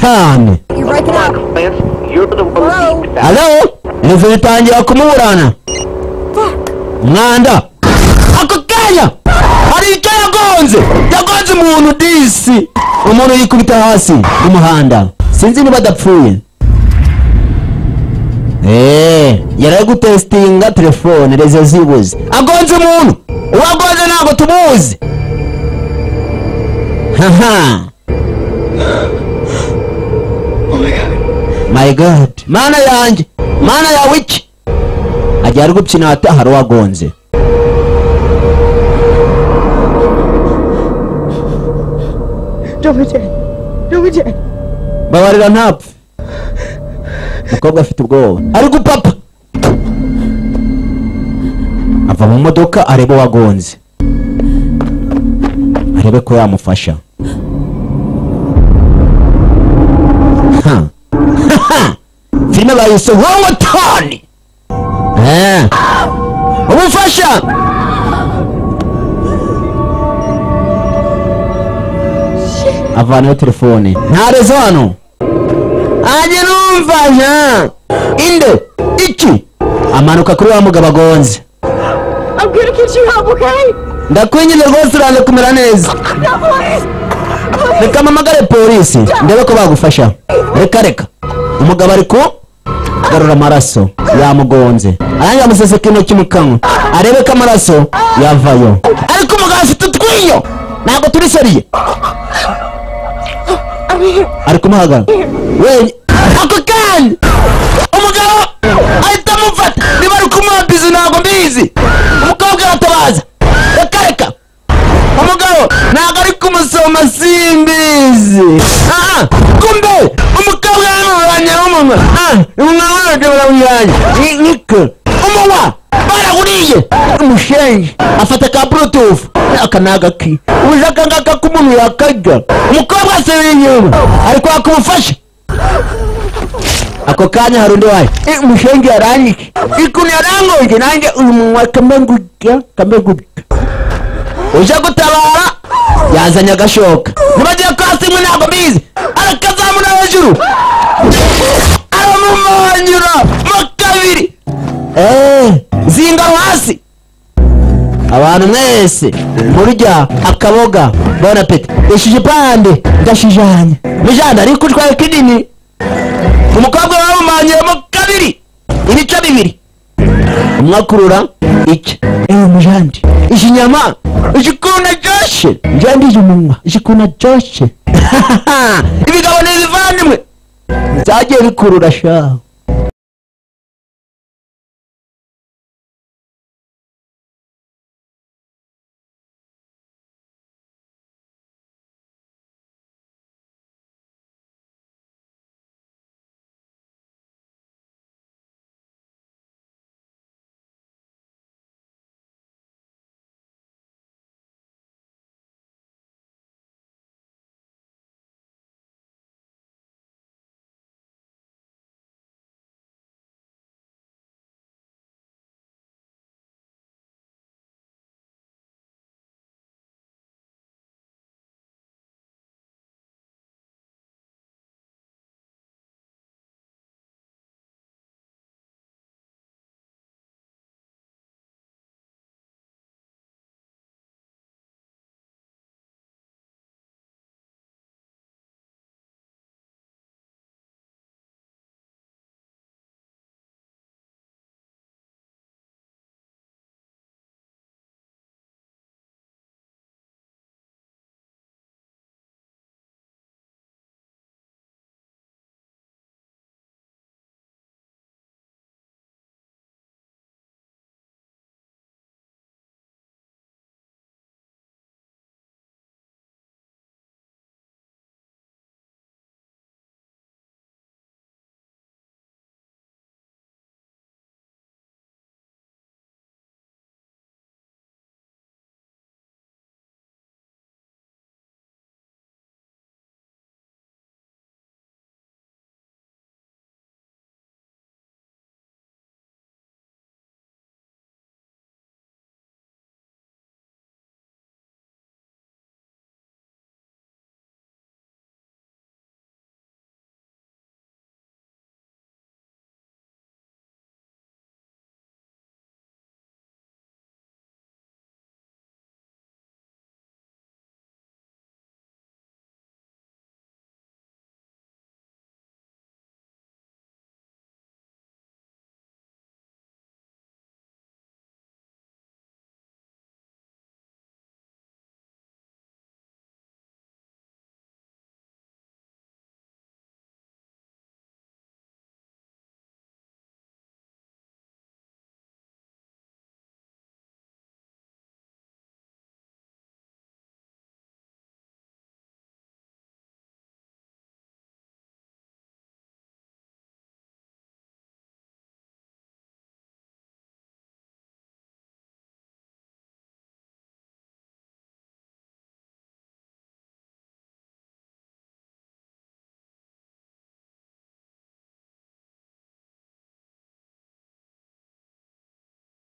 cyane. Hello? Nivu itangira kumuburana. Mwanda. Ako kanya. Hari icyo yagonze. Yagonze umuntu disi. Umuntu yikubita hasi mu muhanda. Sinzi niba adapfuye. Yaraye gutestinga telefone rezo zibuze. Agonze umuntu. Uwagonze ntabwo tumuzi. Haha. My God. Mana yanjye. Mana ya wiki. Ajya ari gupfina atahari wagonze. Domije. Babarira ntapfe. Mukobwa afite ubwoba. Ari gupapa. Ava mu modoka arebe wagonze. Arebe ko yamufasha. Filime bayise Wongotani. Umufasha. Avana telefone. Ntarezo hano. Aje numfasha. Inde. Iki. Amanuka kuri wa mugabo agonze. I'm gonna get you help, okay? Ndakwenyine rwose urane kumera neza. Reka mamagare polisi. Ndebe ko bagufasha. Reka. Umugabo ariko garura amaraso yamugonze. Aranga amuseseka intoki mu kanwa. Arebe ko amaraso yavayo. Ariko umugabo afite utwinyo. Ntabwo turi seriye. Ariko muhagara. We ako kandi. Umugabo ahita amufata. Niba ari kumuhabiza ntabwo mbizi. Umukobwa aratabaza. Reka. Umugabo ntabwo ari kumusoma simbizi. Kumbe umukobwa yamuranye umunwa. Umwana baramuyanye. Niko. Umunwa baraguriye. Umushenyi afata ka Bluetooth. Akanaga ki. Ujaka ngaka kumuntu yakajya. Umukobwa asubira inyuma. Ariko akumufasha. Ako kanya harundi wayo. Umushenyi yaranyiki. Ikuni yarangoje nanjye uyu munwa kamengujya. Uje gutabara yazanye agashoka. Nibagiye kwasi mwe ntabwo mbizi. Arakazamuna hejuru. Aramumanyura mu kabiri. Zinga hasi. Abantu mwese murya akaboga bona pete. Yashije pande ndashijanye. Mijana ari kutwaye kidini. Umukobwa wamumanyira mu kabiri. Ibice bibiri. Umwakurura iki. Mujandi. Ikinyama. Ikikuna joshe. Njandi umunwa. Ikikuna joshe. Ibigabo n'ibivandimwe. Zagiye bikurura shaho.